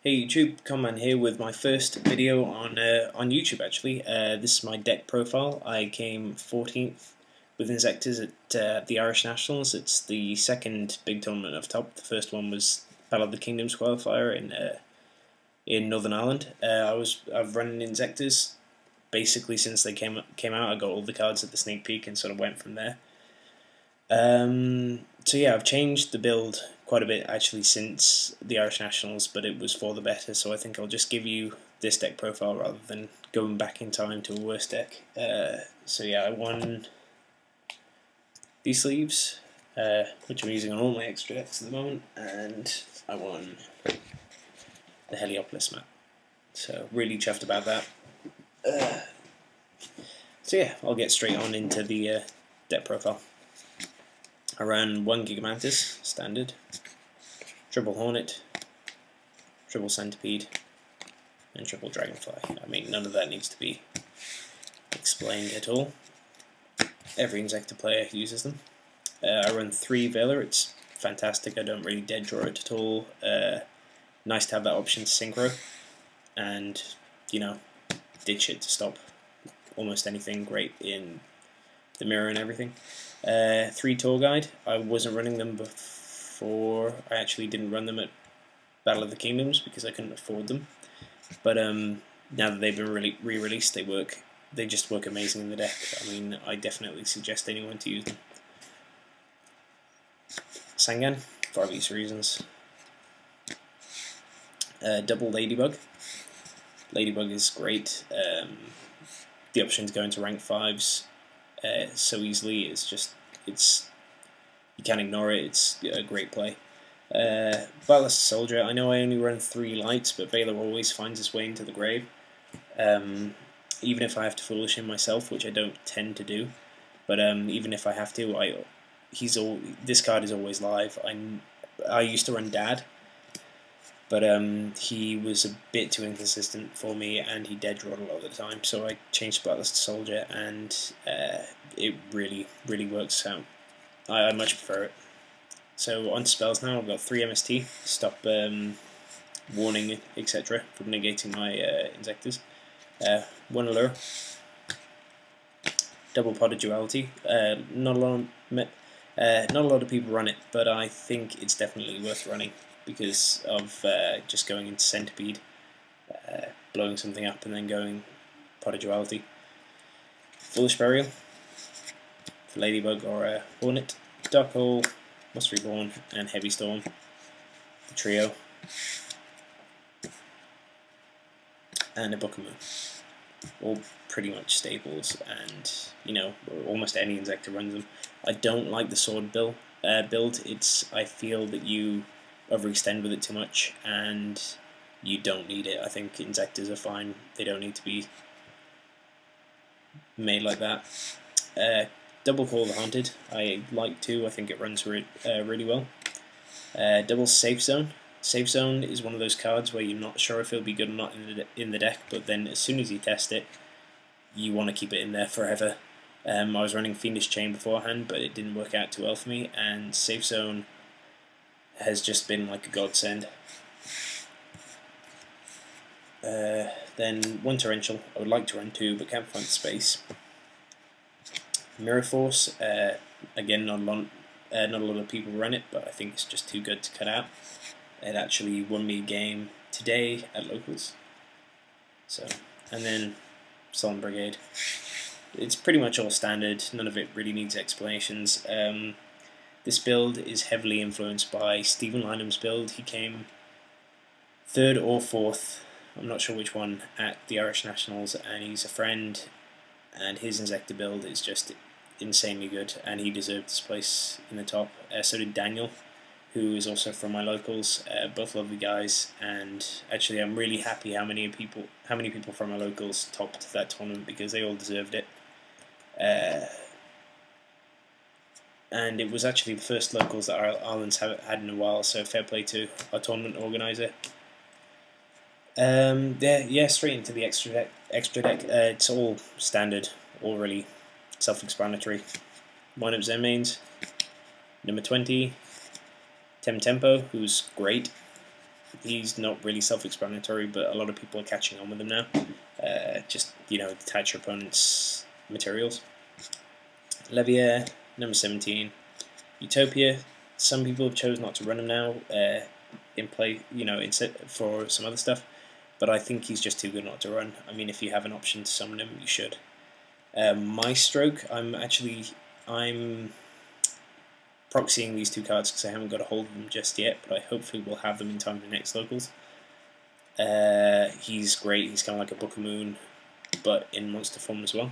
Hey YouTube, Conman here with my first video on YouTube actually. This is my deck profile. I came 14th with Inzektors at the Irish Nationals. It's the second big tournament I've topped. The first one was Battle of the Kingdoms qualifier in Northern Ireland. I've run Inzektors basically since they came out. I got all the cards at the sneak peek and sort of went from there. So yeah, I've changed the build quite a bit actually since the Irish Nationals, but it was for the better, so I think I'll just give you this deck profile rather than going back in time to a worse deck. So yeah, I won these sleeves, which I'm using on all my extra decks at the moment, and I won the Heliopolis map. So really chuffed about that. So yeah, I'll get straight on into the deck profile. I ran 1 Gigamantis, standard, triple Hornet, triple Centipede, and triple Dragonfly. I mean, none of that needs to be explained at all. Every Inzektor player uses them. I run 3 Veiler, it's fantastic, I don't really dead draw it at all. Nice to have that option to synchro, and, you know, ditch it to stop almost anything great in the mirror and everything. 3 Tour Guide. I wasn't running them before. I actually didn't run them at Battle of the Kingdoms because I couldn't afford them. But now that they've been re-released, they work. They just work amazing in the deck. I mean, I definitely suggest anyone to use them. Sangan, for obvious reasons. Double Ladybug. Ladybug is great. The option to go into rank 5s so easily, you can't ignore it, it's a great play. Ballast Soldier, I know I only run 3 lights, but Veiler always finds his way into the grave. Even if I have to foolish him myself, which I don't tend to do, but even if I have to, this card is always live. I used to run Dad, but he was a bit too inconsistent for me, and he dead drawed a lot of the time, so I changed to Ballast Soldier, and it really works out. I much prefer it. So on spells now, I've got 3 MST, stop warning, etc. from negating my Inzektors. 1 Allure, double Pot of Duality. Not a lot of people run it, but I think it's definitely worth running because of just going into Centipede, blowing something up, and then going Pot of Duality. Foolish Burial for Ladybug or Hornet, Dark Hole, Must Reborn, and Heavy Storm. The trio. And a Book of Moon. All pretty much staples, and you know, almost any Inzektor runs them. I don't like the sword build. I feel that you overextend with it too much, and you don't need it. I think Inzektors are fine. They don't need to be made like that. Double Call the Haunted, I like to. I think it runs really well. Double Safe Zone. Safe Zone is one of those cards where you're not sure if it'll be good or not in the deck, but then as soon as you test it, you want to keep it in there forever. I was running Fiendish Chain beforehand, but it didn't work out too well for me, and Safe Zone has just been like a godsend. Then 1 Torrential. I would like to run 2, but can't find the space. Mirror Force, again, not a lot of people run it, but I think it's just too good to cut out. It actually won me a game today at locals. So, and then Solemn Brigade. It's pretty much all standard. None of it really needs explanations. This build is heavily influenced by Stephen Lynham's build. He came 3rd or 4th, I'm not sure which one, at the Irish Nationals, and he's a friend, and his Inzektor build is just insanely good, and he deserved his place in the top. So did Daniel, who is also from my locals. Both lovely guys, and actually I'm really happy how many people from my locals topped that tournament, because they all deserved it. And it was actually the first locals that Ireland's had in a while, so fair play to our tournament organiser. Yeah, straight into the extra deck. It's all standard, all really self-explanatory. Line-up Zen mains. Number 20, Tempo, who's great. he's not really self-explanatory, but a lot of people are catching on with him now. Just, detach your opponent's materials. Levier, number 17. Utopia, some people have chosen not to run him now in play, instead for some other stuff, but I think he's just too good not to run. I mean, if you have an option to summon him, you should. Maestroke, I'm proxying these 2 cards because I haven't got a hold of them just yet, but I hopefully will have them in time for the next locals. He's great. He's kind of like a Book of Moon, but in monster form as well.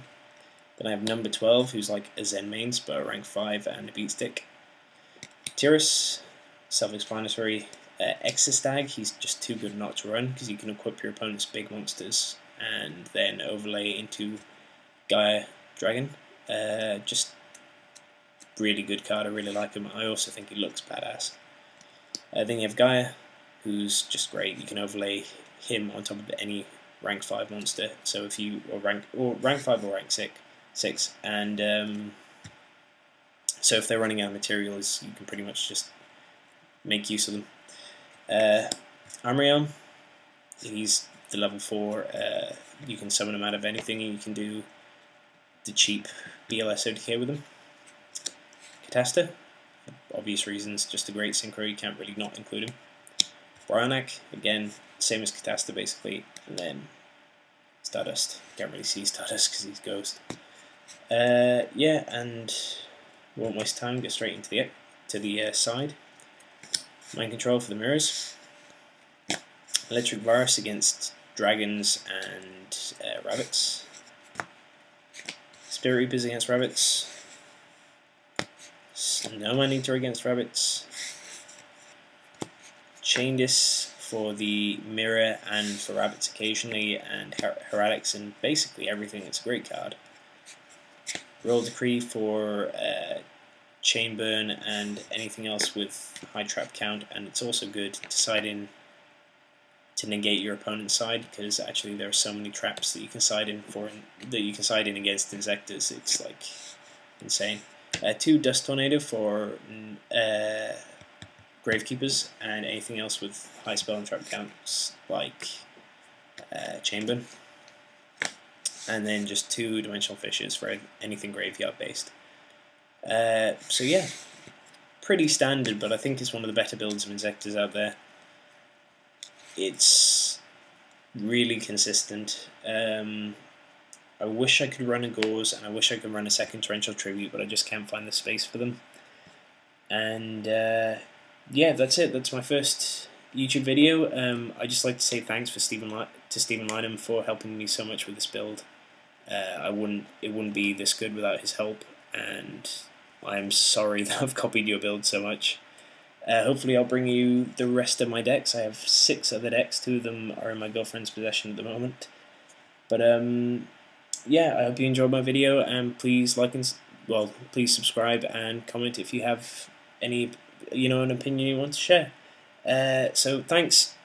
Then I have number 12, who's like a Zen mains, but a rank 5 and a beat stick. Tyrus, self-explanatory. Exostag, he's just too good not to run because you can equip your opponent's big monsters and then overlay into Gaia Dragon. Just really good card. I really like him. I also think he looks badass. Then you have Gaia, who's just great. You can overlay him on top of any rank 5 monster. So if you rank 5 or rank 6, and so if they're running out of materials, you can pretty much just make use of them. Amrion, he's the level 4. You can summon him out of anything, and you can do the cheap BLS OTK with him. Catasta, for obvious reasons, just a great synchro, you can't really not include him. Bryonac, again, same as Catasta basically, and then Stardust. Can't really see Stardust because he's Ghost. Yeah, and won't waste time, get straight into the side. Mind Control for the mirrors. Electric Virus against dragons and rabbits. Spirit Reapers against rabbits. Snow Man-Eater against rabbits. Chaindis for the mirror and for rabbits occasionally, and Heretics and basically everything. It's a great card. Roll Decree for chain burn and anything else with high trap count, and it's also good to side in to negate your opponent's side, because actually there are so many traps that you can side in against Inzektors. It's like insane. 2 Dust Tornado for Gravekeepers and anything else with high spell and trap counts like chain burn, and then just 2 Dimensional Fishes for anything graveyard based. So yeah, pretty standard, but I think it's one of the better builds of Inzektors out there. It's really consistent. I wish I could run a Gauze, and I wish I could run a second Torrential Tribute, but I just can't find the space for them. And yeah, that's it. That's my first YouTube video. I just like to say thanks to Stephen Lynham for helping me so much with this build. It wouldn't be this good without his help, and I am sorry that I've copied your build so much. Hopefully I'll bring you the rest of my decks. I have 6 other decks, 2 of them are in my girlfriend's possession at the moment. But yeah, I hope you enjoyed my video, and please please subscribe and comment if you have any, an opinion you want to share. So thanks.